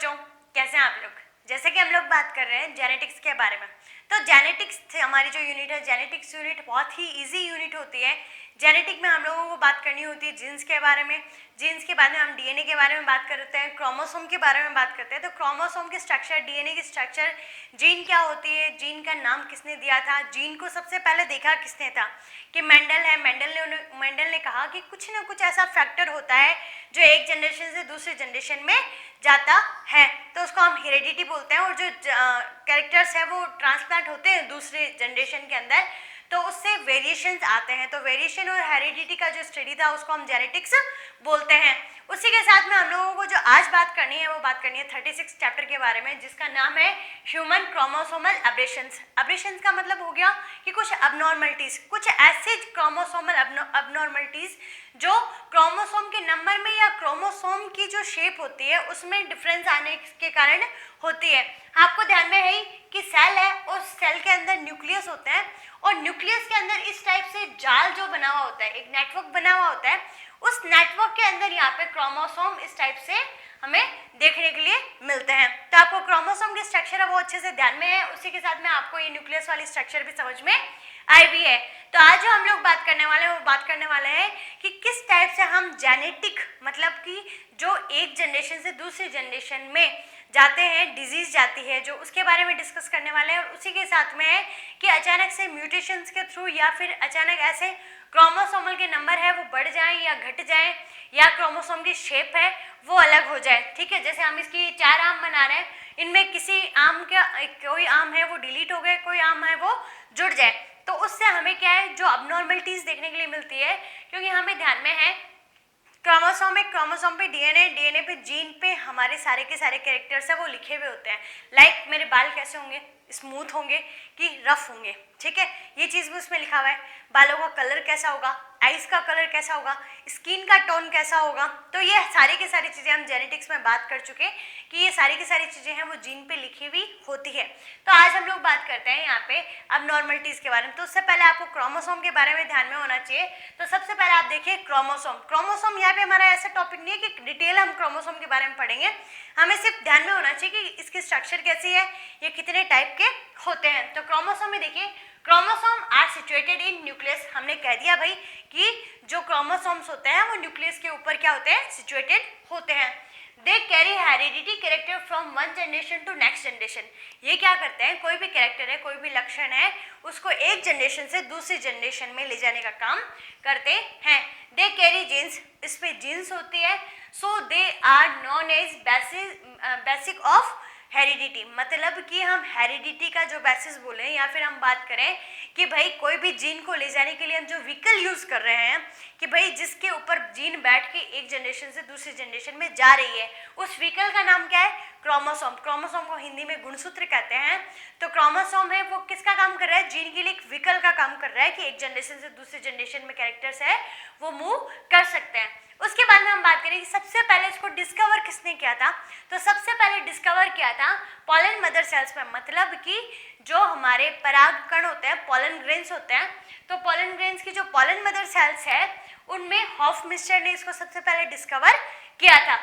बच्चों, कैसे हैं आप लोग। जैसे कि हम लोग बात कर रहे हैं जेनेटिक्स के बारे में, तो जेनेटिक्स हमारी जो यूनिट है, जेनेटिक्स यूनिट बहुत ही इजी यूनिट होती है। जेनेटिक में हम लोगों को बात करनी होती है जीन्स के बारे में, जीन्स के बाद में हम डीएनए के बारे में बात करते हैं, क्रोमोसोम के बारे में बात करते हैं। तो क्रोमोसोम के स्ट्रक्चर, डीएनए की स्ट्रक्चर, जीन क्या होती है, जीन का नाम किसने दिया था, जीन को सबसे पहले देखा किसने था, कि मेंडल है। मेंडल ने कहा कि कुछ ना कुछ ऐसा फैक्टर होता है जो एक जनरेशन से दूसरे जनरेशन में जाता है, तो उसको हम हेरिडिटी बोलते हैं। और जो कैरेक्टर्स है वो ट्रांसप्लांट होते हैं दूसरे जनरेशन के अंदर, तो उससे वेरिएशंस आते हैं। तो वेरिएशन और हेरिडिटी का जो स्टडी था उसको हम जेनेटिक्स बोलते हैं। उसी के साथ में हम लोगों को जो आज बात करनी है वो बात करनी है 36 चैप्टर के बारे में, जिसका नाम है ह्यूमन क्रोमोसोमल एब्रेशंस। एब्रेशंस का मतलब हो गया कि कुछ अबनॉर्मलिटीज, कुछ ऐसे क्रोमोसोमल अबनॉर्मलिटीज जो क्रोमोसोम के नंबर में या क्रोमोसोम की जो शेप होती है उसमें डिफरेंस आने के कारण होती है। आपको ध्यान में है कि सेल है और सेल के अंदर न्यूक्लियस होता है, और न्यूक्लियस के अंदर इस टाइप से जाल जो बना हुआ होता है, एक नेटवर्क बना हुआ होता है, उस नेटवर्क के अंदर यहाँ पे क्रोमोसोम इस टाइप से हमें देखने के लिए मिलते हैं। तो आपको क्रोमोसोम की स्ट्रक्चर है वो अच्छे से ध्यान में है, उसी के साथ में आपको ये न्यूक्लियस वाली स्ट्रक्चर भी समझ में आई भी है। तो आज जो हम लोग बात करने वाले हैं वो बात करने वाले हैं कि किस टाइप से हम जेनेटिक, मतलब कि जो एक जनरेशन से दूसरी जनरेशन में जाते हैं, डिजीज जाती है जो, उसके बारे में डिस्कस करने वाले हैं। और उसी के साथ में है कि अचानक से म्यूटेशंस के थ्रू या फिर अचानक ऐसे क्रोमोसोमल के नंबर है वो बढ़ जाए या घट जाए, या क्रोमोसोम की शेप है वो अलग हो जाए। ठीक है, जैसे हम इसकी 4 आम बना रहे हैं, इनमें किसी आम का कोई आम है वो डिलीट हो गए, कोई आम है वो जुड़ जाए, तो उससे हमें क्या है जो अबनॉर्मलिटीज देखने के लिए मिलती है। क्योंकि हमें ध्यान में है क्रोमोसोम है, क्रोमोसोम पे डीएनए, डीएनए पे जीन पे हमारे सारे के सारे कैरेक्टर्स है वो लिखे हुए होते हैं। लाइक मेरे बाल कैसे होंगे, स्मूथ होंगे कि रफ होंगे, ठीक है, ये चीज़ भी उसमें लिखा हुआ है। बालों का कलर कैसा होगा, आइज का कलर कैसा होगा, स्किन का टोन कैसा होगा, तो ये सारी की सारी चीज़ें हम जेनेटिक्स में बात कर चुके कि ये सारी की सारी चीज़ें हैं वो जीन पे लिखी हुई होती है। तो आज हम लोग बात करते हैं यहाँ पे अबनॉर्मलिटीज के बारे में। तो उससे पहले आपको क्रोमोसोम के बारे में ध्यान में होना चाहिए। तो सबसे पहले आप देखिए क्रोमोसोम। क्रोमोसोम यहाँ पे हमारा ऐसा टॉपिक नहीं है कि डिटेल हम क्रोमोसोम के बारे में पढ़ेंगे, हमें सिर्फ ध्यान में होना चाहिए कि इसकी स्ट्रक्चर कैसी है, ये कितने टाइप के होते हैं। तो क्रोमोसोम में देखिए, chromosome are situated in nucleus. हमने कह दिया भाई कि जो क्रोमोसोम्स होते हैं वो न्यूक्लियस के ऊपर क्या होते हैं, सिचुएटेड होते हैं। They carry heredity character from one generation to next generation. ये क्या करते हैं, कोई भी कैरेक्टर है, कोई भी लक्षण है, उसको एक जनरेशन से दूसरी जनरेशन में ले जाने का काम करते हैं। दे कैरी जीन्स, इस पे जीन्स होती है। So they are known as basic of heredity, मतलब कि हम हेरिडिटी का जो बेसिस बोले या फिर हम बात करें कि भाई कोई भी जीन को ले जाने के लिए हम जो व्हीकल यूज कर रहे हैं, कि भाई जिसके ऊपर जीन बैठ के एक जनरेशन से दूसरी जनरेशन में जा रही है, उस व्हीकल का नाम क्या है, क्रोमोसोम। क्रोमोसोम को हिंदी में गुणसूत्र कहते हैं। तो क्रोमोसोम है वो किसका काम कर रहा है, जीन के लिए एक व्हीकल का काम कर रहा है कि एक जनरेशन से दूसरी जनरेशन में कैरेक्टर्स है वो मूव कर सकते हैं। उसके बाद में हम बात करें कि सबसे पहले इसको डिस्कवर किसने किया था, तो सबसे पहले डिस्कवर किया था पॉलन मदर सेल्स में, मतलब कि जो हमारे पराग कण होते हैं, पॉलन ग्रेन्स होते हैं, तो पॉलन ग्रेन्स की जो पॉलन मदर सेल्स है उनमें हॉफमिस्टर ने इसको सबसे पहले डिस्कवर किया था।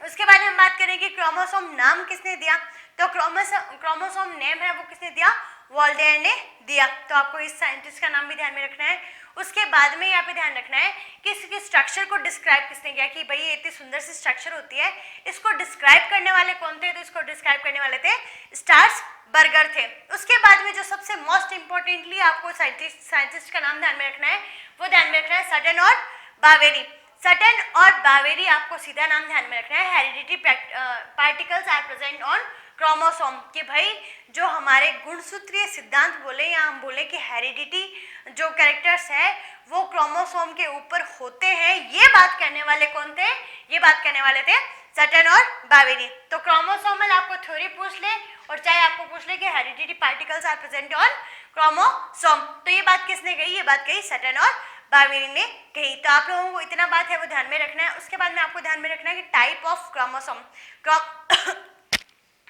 उसके बाद हम बात करें कि क्रोमोसोम नाम किसने दिया, तो क्रोमोसोम नेम है वो किसने दिया, वॉल्डेयर ने दिया। तो आपको इस साइंटिस्ट का नाम भी ध्यान में रखना है। उसके बाद में यहाँ पे ध्यान रखना है कि इसके स्ट्रक्चर को डिस्क्राइब किसने किया, कि भाई ये इतनी सुंदर सी स्ट्रक्चर होती है, इसको डिस्क्राइब करने वाले कौन थे, तो इसको डिस्क्राइब करने वाले थे स्टार्स बर्गर थे। उसके बाद में जो सबसे मोस्ट इंपॉर्टेंटली आपको साइंटिस्ट का नाम ध्यान में रखना है, वो ध्यान में रखना है सटन और बावेरी। सटन और बावेरी आपको सीधा नाम ध्यान में रखना है। Heredity particles are present on chromosome, कि भाई जो हमारे गुणसूत्रीय सिद्धांत बोले या हम बोले कि हेरिडिटी जो कैरेक्टर्स है वो क्रोमोसोम के ऊपर होते हैं, ये बात कहने वाले कौन थे, ये बात कहने वाले थे सटन और बावेरी। तो क्रोमोसोमल आपको थ्योरी पूछ ले और चाहे आपको पूछ ले कि heredity particles are present on chromosome, तो ये बात किसने कही, ये बात कही सटन और बावेरी ने कही। तो आप लोगों को इतना बात है वो ध्यान में रखना है। उसके बाद में आपको ध्यान में रखना है कि टाइप ऑफ क्रोमोसोम,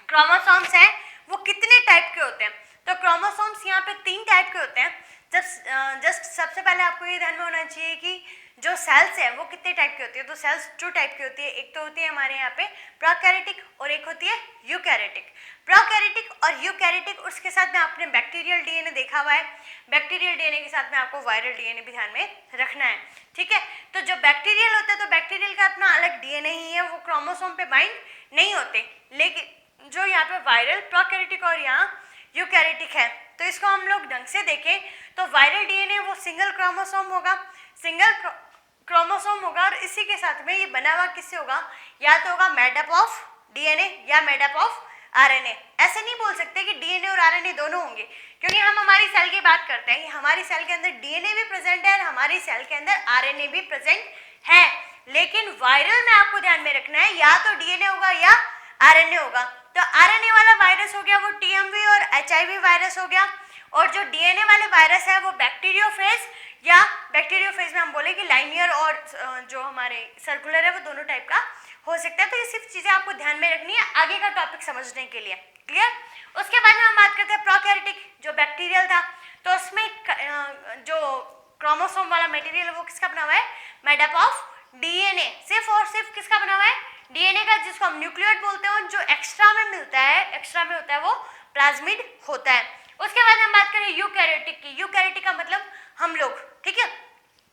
क्रोमोसोम्स हैं वो कितने टाइप के होते हैं। तो क्रोमोसोम्स यहाँ पे 3 टाइप के होते हैं। जस्ट सबसे पहले आपको ये ध्यान में होना चाहिए कि जो सेल्स है वो कितने टाइप की होती है, तो सेल्स 2 टाइप की होती है, एक तो होती है हमारे यहाँ पे प्रोकैरियोटिक और एक होती है यूकैरियोटिक। प्रोकैरियोटिक और यूकैरियोटिक, उसके साथ में आपने बैक्टीरियल डीएनए देखा हुआ है, बैक्टीरियल डीएनए के साथ में आपको वायरल डीएनए भी ध्यान में रखना है, ठीक है। तो जो बैक्टीरियल होता है तो बैक्टीरियल का अपना अलग डीएनए ही है, वो क्रोमोसोम पे बाइंड नहीं होते, लेकिन जो यहाँ पे वायरल प्रोकैरियोटिक और यहाँ यूकैरियोटिक है, तो इसको हम लोग ढंग से देखें तो वायरल डीएनए वो सिंगल क्रोमोसोम होगा, सिंगल क्रोमोसोम होगा, और इसी के साथ में ये बना हुआ किससे होगा, या तो होगा मेडअप ऑफ डीएनए या मेडअप ऑफ आरएनए। ऐसे नहीं बोल सकते कि डीएनए और आरएनए दोनों होंगे, क्योंकि हम हमारी सेल की बात करते हैं कि हमारी सेल के अंदर डीएनए भी प्रेजेंट है और हमारी सेल के अंदर आरएनए भी प्रेजेंट है, लेकिन वायरल में आपको ध्यान में रखना है या तो डीएनए होगा या आरएनए होगा। तो आरएनए वाला वायरस हो गया वो टीएमवी और एचआईवी वायरस हो गया, और जो डीएनए वाले वायरस है वो बैक्टीरियोफेज, या बैक्टीरियोफेज में हम बोले कि लाइनियर और जो हमारे सर्कुलर है वो दोनों टाइप का हो सकता है। तो ये सिर्फ चीजें आपको ध्यान में रखनी है आगे का टॉपिक समझने के लिए, क्लियर। उसके बाद में हम बात करते हैं प्रोकैरियोटिक, जो बैक्टीरियल था, तो उसमें जो क्रोमोसोम वाला मटेरियल है वो किसका बना हुआ है, मेडअप ऑफ डीएनए, सिर्फ और सिर्फ किसका बना हुआ है, डीएनए का, जिसको हम न्यूक्लियोइड बोलते हैं, और जो एक्स्ट्रा में मिलता है, एक्स्ट्रा में होता है वो प्लाज्मिड होता है। उसके बाद हम बात करें यूकैरियोटिक की, यूकैरियोटिक का मतलब हम लोग, ठीक है,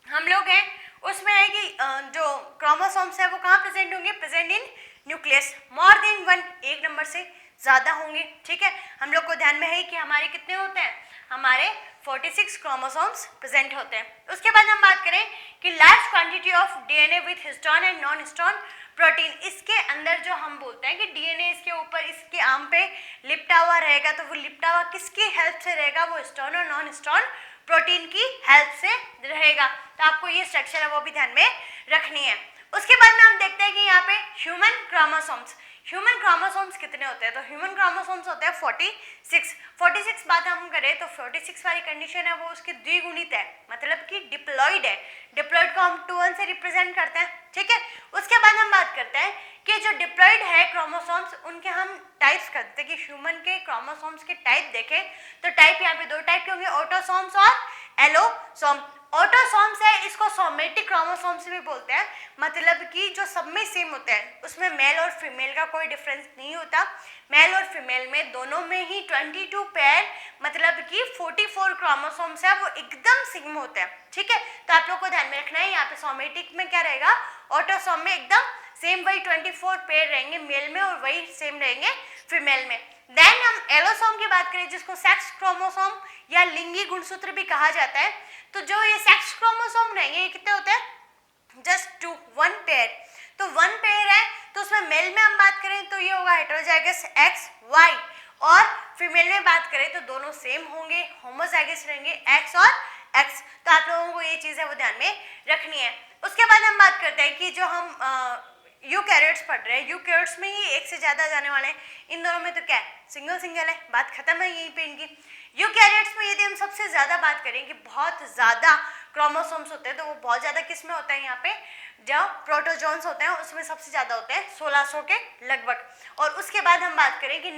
हम लोग हैं, उसमें है कि जो क्रोमोसोम्स है वो कहाँ प्रेजेंट होंगे, present in nucleus, more than 1, एक नंबर से ज्यादा होंगे, ठीक है। हम लोग को ध्यान में है कि हमारे कितने होते हैं, हमारे 46 क्रोमोसोम्स प्रेजेंट होते हैं। उसके बाद हम बात करें कि large quantity of DNA with histone and non histone protein, इसके अंदर जो हम बोलते हैं कि डीएनए इसके ऊपर इसके आम पे लिपटा हुआ रहेगा, तो वो लिपटा हुआ किसकी हेल्प से रहेगा, वो हिस्टोन और नॉन हिस्टोन प्रोटीन की हेल्प से रहेगा। तो आपको ये स्ट्रक्चर है वो भी ध्यान में रखनी है। उसके बाद में हम देखते हैं कि यहाँ पे ह्यूमन क्रोमोसोम्स, ह्यूमन क्रोमोसोम्स कितने होते हैं, तो ह्यूमन क्रोमोसोम्स होते हैं 46 बात हम करें तो 46 वाली कंडीशन है वो उसके द्विगुणित है, मतलब कि डिप्लॉइड है, डिप्लॉइड को हम 2 से रिप्रेजेंट करते हैं, ठीक है। उसके बाद हम बात करते हैं कि जो डिप्लॉइड है क्रोमोसोम्स उनके हम टाइप्स करते हैं, कि ह्यूमन के क्रोमोसोम्स के टाइप देखें तो टाइप यहाँ पे 2 टाइप के होंगे, ऑटोसोम्स और एलोसोम। ऑटोसोम्स है, इसको सोमेटिक क्रोमोसोम्स भी बोलते हैं, मतलब कि जो सब में सेम होते हैं, उसमें मेल और फीमेल का कोई डिफरेंस नहीं होता, मेल और फीमेल में दोनों में ही 22 पेयर, मतलब कि 44 क्रोमोसोम्स है वो एकदम सेम होते हैं, ठीक है। तो आप लोग को ध्यान में रखना है, यहाँ पे सोमेटिक में क्या रहेगा, ऑटोसोम में एकदम सेम वही 24 पेयर रहेंगे मेल में और वही सेम रहेंगे फीमेल में। देन हम एलोसोम की बात करें, जिसको सेक्स क्रोमोसोम या लिंगी गुणसूत्र भी कहा जाता है, तो जो ये सेक्स क्रोमोसोम रहेंगे ये कितने होते हैं, जस्ट 1 पेयर, तो 1 पेयर है, तो उसमें मेल में हम बात करें तो ये होगा हेटेरोजाइगस एक्स वाई, और फीमेल में बात करें तो दोनों सेम होंगे, होमोजाइगस रहेंगे एक्स और एक्स। तो आप लोगों को ये चीज़ है वो ध्यान में रखनी है। उसके बाद हम बात करते हैं कि जो हम यूकैरियोट्स पढ़ रहे हैं, यूकैरियोट्स में ही एक से ज़्यादा जाने वाले हैं, इन दोनों में तो क्या है, सिंगल है, बात खत्म है यहीं पे इनकी। यूकैरियोट्स में यदि हम सबसे ज़्यादा बात करें कि बहुत ज़्यादा क्रोमोसोम्स होते हैं, तो वो बहुत ज़्यादा किस में होता है, यहाँ पे जो प्रोटोजोन्स होते हैं उसमें सबसे ज़्यादा होते हैं 1600 के लगभग। और उसके बाद हम बात करें कि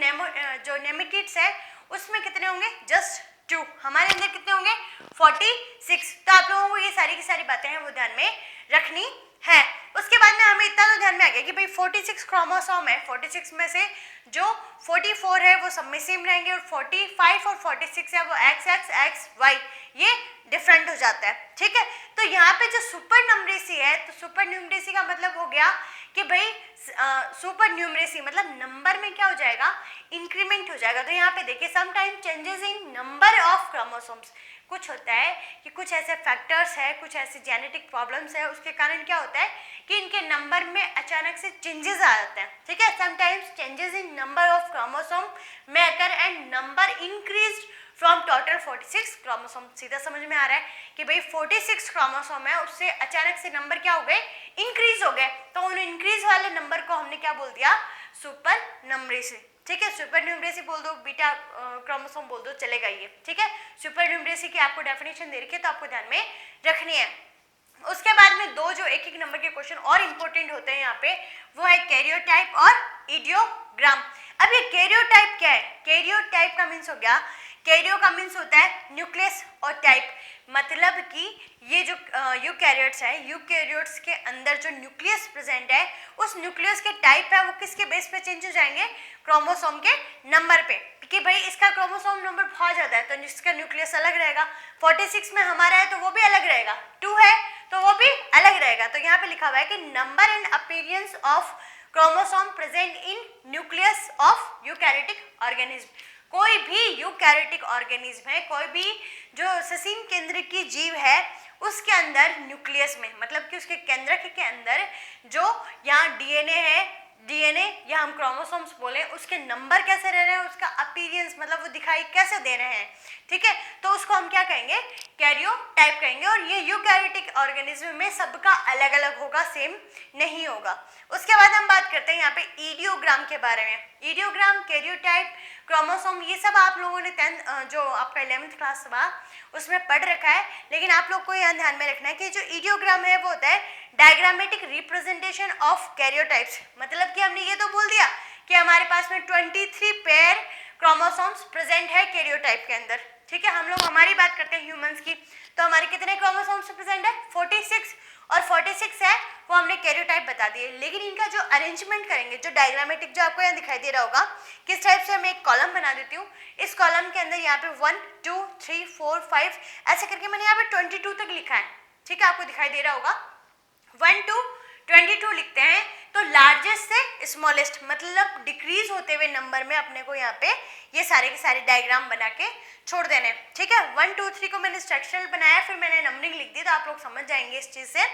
जो नेमेटिड्स है उसमें कितने होंगे, जस्ट 2, हमारे अंदर कितने होंगे 46। तो आप लोगों को ये सारी की सारी बातें हैं वो ध्यान में रखनी है। उसके बाद में हमें इतना तो ध्यान में आ गया कि भाई 46 क्रोमोसोम है, 46 में से जो 44 है वो सब में सेम रहेंगे, और 45 और 46 है वो एक्स वाई ये डिफरेंट हो जाता है, ठीक है। तो यहाँ पे जो सुपर न्यूमरेसी है, तो सुपर न्यूमरेसी का मतलब हो गया कि भाई सुपर न्यूमरेसी मतलब नंबर में क्या हो जाएगा, इंक्रीमेंट हो जाएगा। तो यहाँ पे देखिए sometime changes in number of chromosomes, कुछ होता है कि कुछ ऐसे फैक्टर्स है, कुछ ऐसे जेनेटिक प्रॉब्लम्स है, उसके कारण क्या होता है कि इनके नंबर में अचानक से चेंजेस आ जाते हैं, ठीक है। Sometimes changes in number of chromosome में occur and number increased from total 46 chromosome. सीधा समझ में आ रहा है कि भाई 46 क्रोमोसोम है, उससे अचानक से नंबर क्या हो गए, इंक्रीज हो गए, तो उन इंक्रीज वाले नंबर को हमने क्या बोल दिया, सुपर न्यूमरेसी, ठीक है। सुपर न्यूमरेसी बोल दो, बीटा क्रोमोसोम बोल दो, चलेगा ये, ठीक है। सुपर न्यूमरेसी की आपको डेफिनेशन दे रखी है तो आपको ध्यान में रखनी है। उसके बाद में 2 जो एक नंबर के क्वेश्चन और इंपॉर्टेंट होते हैं यहाँ पे, वो है कैरियोटाइप और इडियोग्राम। अब ये कैरियोटाइप क्या है, कैरियोटाइप का मीन्स हो गया, कैरियो का मीन्स होता है न्यूक्लियस और टाइप, मतलब कि ये जो यूकैरियोट्स है, यूकैरियोट्स के अंदर जो न्यूक्लियस प्रेजेंट है उस न्यूक्लियस के टाइप है वो किसके बेस पे चेंज हो जाएंगे, क्रोमोसोम के नंबर पे, कि भाई इसका क्रोमोसोम नंबर बहुत ज़्यादा है तो इसका न्यूक्लियस अलग रहेगा, 46 में हमारा है तो वो भी अलग रहेगा, 2 है तो वो भी अलग रहेगा। तो यहाँ पे लिखा हुआ है कि number and appearance of chromosome present in nucleus of eukaryotic organism. कोई भी यूकैरियोटिक ऑर्गेनिज्म है, कोई भी जो ससीम केंद्र की जीव है उसके अंदर न्यूक्लियस में, मतलब कि उसके केंद्रक के अंदर जो यहाँ डीएनए है, डीएनए या हम क्रोमोसोम्स बोले, उसके नंबर कैसे रह रहे हैं, उसका अपीयरेंस मतलब वो दिखाई कैसे दे रहे हैं, ठीक है, तो उसको हम क्या कहेंगे, कैरियोटाइप कहेंगे। और ये यूकैरियोटिक ऑर्गेनिज्म में सबका अलग अलग होगा, सेम नहीं होगा। उसके बाद हम बात करते हैं यहाँ पे ईडियोग्राम के बारे में। ईडियोग्राम, कैरियोटाइप, क्रोमोसोम, ये सब आप लोगों ने 10 जो आपका 11th क्लास हुआ उसमें पढ़ रखा है, लेकिन आप लोग को यह ध्यान में रखना है कि जो ईडियोग्राम है वो होता है डायग्रामेटिक रिप्रेजेंटेशन ऑफ कैरियोटाइप्स। मतलब कि हमने ये तो बोल दिया कि हमारे पास में 23 पेयर क्रोमोसोम्स प्रेजेंट है कैरियोटाइप के अंदर, ठीक है। हम लोग हमारी बात करते हैं ह्यूमंस की, तो हमारे कितने क्रोमोसोम्स प्रेजेंट है, 46, और 46 है वो हमने कैरियोटाइप बता दिए। लेकिन इनका जो अरेंजमेंट करेंगे, जो डायग्रामेटिक जो आपको यहाँ दिखाई दे रहा होगा किस टाइप से, मैं एक कॉलम बना देती हूँ, इस कॉलम के अंदर यहाँ पे 1 2 3 4 5 ऐसे करके मैंने यहाँ पे 22 तक लिखा है, ठीक है, आपको दिखाई दे रहा होगा 1 to 22 लिखते हैं। तो लार्जेस्ट से स्मॉलेस्ट मतलब डिक्रीज होते हुए नंबर में अपने को यहाँ पे ये सारे के सारे डायग्राम बना के छोड़ देने, ठीक है। 1 2 3 को मैंने स्ट्रक्चरल बनाया, फिर मैंने नंबरिंग लिख दी, तो आप लोग समझ जाएंगे इस चीज से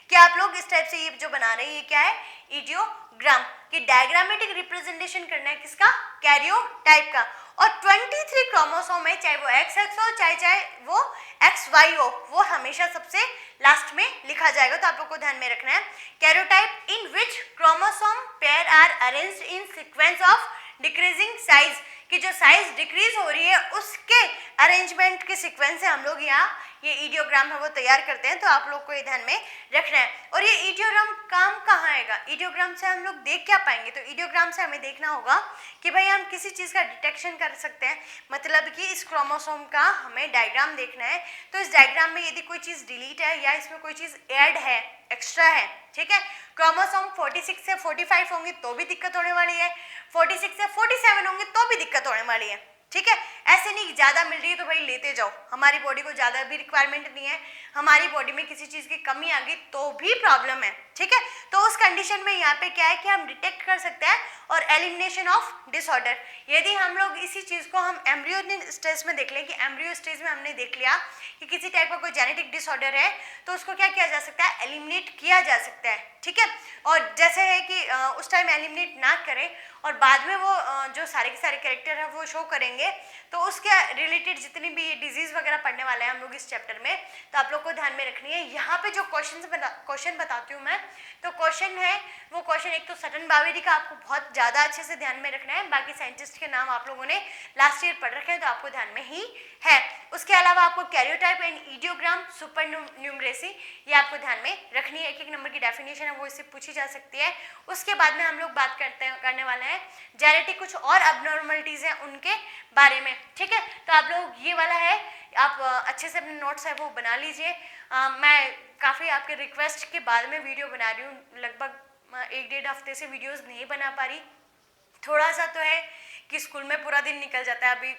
कि आप लोग इस टाइप से ये जो बना रहे हैं ये क्या है, ईडियोग्राम, कि डायग्रामेटिक रिप्रेजेंटेशन करना है किसका, कैरियोटाइप का। और 23 क्रोमोसोम है, चाहे वो XX हो चाहे वो XY हो, वो हमेशा सबसे लास्ट में लिखा जाएगा, तो आप लोग को ध्यान में रखना है। Karyotype in which chromosome pair are arranged in sequence of decreasing size, कि जो साइज डिक्रीज हो रही है उसके अरेंजमेंट के सीक्वेंस से हम लोग यहाँ ये ईडियोग्राम है वो तैयार करते हैं, तो आप लोग को ये ध्यान में रखना है। और ये ईडियोग्राम काम कहाँ आएगा, ईडियोग्राम से हम लोग देख क्या पाएंगे, तो ईडियोग्राम से हमें देखना होगा कि भाई हम किसी चीज़ का डिटेक्शन कर सकते हैं, मतलब कि इस क्रोमोसोम का हमें डायग्राम देखना है, तो इस डायग्राम में यदि कोई चीज़ डिलीट है या इसमें कोई चीज़ ऐड है, एक्स्ट्रा है, ठीक है, क्रोमोसोम 46 से 45 होंगे तो भी दिक्कत होने वाली है, 46 से 47 होंगे तो भी दिक्कत होने वाली है, ठीक है। ऐसे नहीं ज़्यादा मिल रही है तो भाई लेते जाओ, हमारी बॉडी को ज़्यादा भी रिक्वायरमेंट नहीं है, हमारी बॉडी में किसी चीज़ की कमी आ गई तो भी प्रॉब्लम है, ठीक है। तो उस कंडीशन में यहाँ पे क्या है कि हम डिटेक्ट कर सकते हैं और एलिमिनेशन ऑफ डिसऑर्डर। यदि हम लोग इसी चीज़ को हम एम्ब्रियो स्टेज में देख लें कि एम्ब्रियो स्टेज में हमने देख लिया कि किसी टाइप का कोई जेनेटिक डिसऑर्डर है, तो उसको क्या किया जा सकता है, एलिमिनेट किया जा सकता है, ठीक है। और जैसे है कि उस टाइम एलिमिनेट ना करें और बाद में वो जो सारे के सारे कैरेक्टर है वो शो करेंगे, तो उसके रिलेटेड जितनी भी डिजीज वगैरह पढ़ने वाले हैं हम लोग इस चैप्टर में, तो आप लोग को ध्यान में रखनी है। यहाँ पे जो क्वेश्चन बताती हूँ मैं, तो क्वेश्चन है वो क्वेश्चन एक तो सटन बावेरी का आपको बहुत ज़्यादा अच्छे से ध्यान में रखना है, बाकी साइंटिस्ट के नाम आप लोगों ने लास्ट ईयर पढ़ रखे हैं तो आपको ध्यान में ही है। उसके अलावा आपको कैरियोटाइप एंड ईडियोग्राम, सुपर न्यूमरेसी, ये आपको ध्यान में रखनी है। एक एक नंबर की डेफिनेशन है वो इससे पूछी जा सकती है। उसके बाद में हम लोग बात करने वाले हैं जेनेटिक कुछ और अबनॉर्मलिटीज़ हैं उनके बारे में, ठीक है। तो आप लोग ये वाला है, आप अच्छे से अपने नोट्स है वो बना लीजिए। मैं काफ़ी आपके रिक्वेस्ट के बाद में वीडियो बना रही हूँ, लगभग 1-1.5 हफ्ते से वीडियोस नहीं बना पा रही। थोड़ा सा तो है कि स्कूल में पूरा दिन निकल जाता है, अभी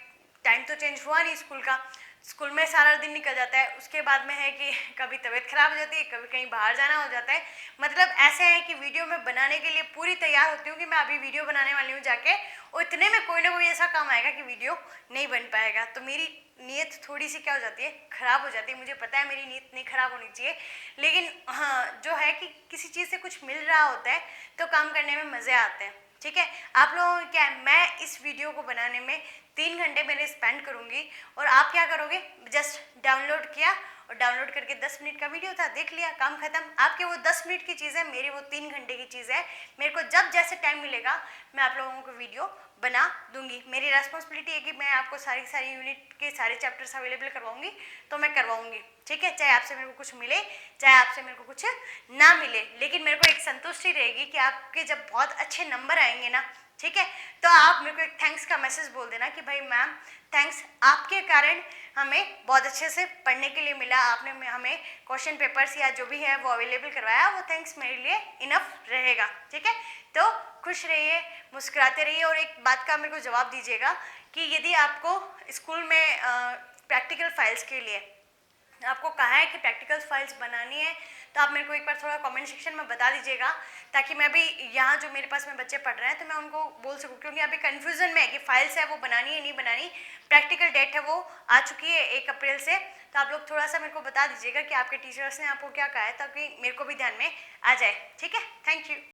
टाइम तो चेंज हुआ नहीं स्कूल का, स्कूल में सारा दिन निकल जाता है। उसके बाद में है कि कभी तबीयत खराब हो जाती है, कभी कहीं बाहर जाना हो जाता है, मतलब ऐसे है कि वीडियो में बनाने के लिए पूरी तैयार होती हूँ कि मैं अभी वीडियो बनाने वाली हूँ जाके, और इतने में कोई ना कोई ऐसा काम आएगा कि वीडियो नहीं बन पाएगा, तो मेरी नीयत थोड़ी सी क्या हो जाती है, ख़राब हो जाती है। मुझे पता है मेरी नीयत नहीं ख़राब होनी चाहिए, लेकिन हाँ जो है कि किसी चीज़ से कुछ मिल रहा होता है तो काम करने में मज़े आते हैं, ठीक है। आप लोगों को क्या है, मैं इस वीडियो को बनाने में 3 घंटे मैंने स्पेंड करूँगी और आप क्या करोगे, जस्ट डाउनलोड किया और डाउनलोड करके 10 मिनट का वीडियो था, देख लिया, काम खत्म। आपके वो 10 मिनट की चीज़ है, मेरी वो 3 घंटे की चीज़ है। मेरे को जब जैसे टाइम मिलेगा मैं आप लोगों को वीडियो बना दूंगी। मेरी रेस्पॉन्सिबिलिटी है कि मैं आपको सारी यूनिट के सारे चैप्टर्स अवेलेबल करवाऊंगी, तो मैं करवाऊंगी, ठीक है। चाहे आपसे मेरे को कुछ मिले, चाहे आपसे मेरे को कुछ ना मिले, लेकिन मेरे को एक संतुष्टि रहेगी कि आपके जब बहुत अच्छे नंबर आएंगे ना, ठीक है, तो आप आप मेरे को एक थैंक्स का मैसेज बोल देना कि भाई मैम थैंक्स, आपके कारण हमें बहुत अच्छे से पढ़ने के लिए मिला, आपने हमें क्वेश्चन पेपर्स या जो भी है वो अवेलेबल करवाया, वो थैंक्स मेरे लिए इनफ रहेगा। ठीक है, तो खुश रहिए, मुस्कुराते रहिए और एक बात का मेरे को जवाब दीजिएगा कि यदि आपको स्कूल में प्रैक्टिकल फाइल्स के लिए आपको कहा है कि प्रैक्टिकल फाइल्स बनानी है, तो आप मेरे को एक बार थोड़ा कमेंट सेक्शन में बता दीजिएगा, ताकि मैं भी यहाँ जो मेरे पास में बच्चे पढ़ रहे हैं तो मैं उनको बोल सकूँ, क्योंकि अभी कन्फ्यूजन में है कि फाइल्स है वो बनानी है नहीं बनानी। प्रैक्टिकल डेट है वो आ चुकी है 1 अप्रैल से, तो आप लोग थोड़ा सा मेरे को बता दीजिएगा कि आपके टीचर्स ने आपको क्या कहा है, ताकि मेरे को भी ध्यान में आ जाए। ठीक है, थैंक यू।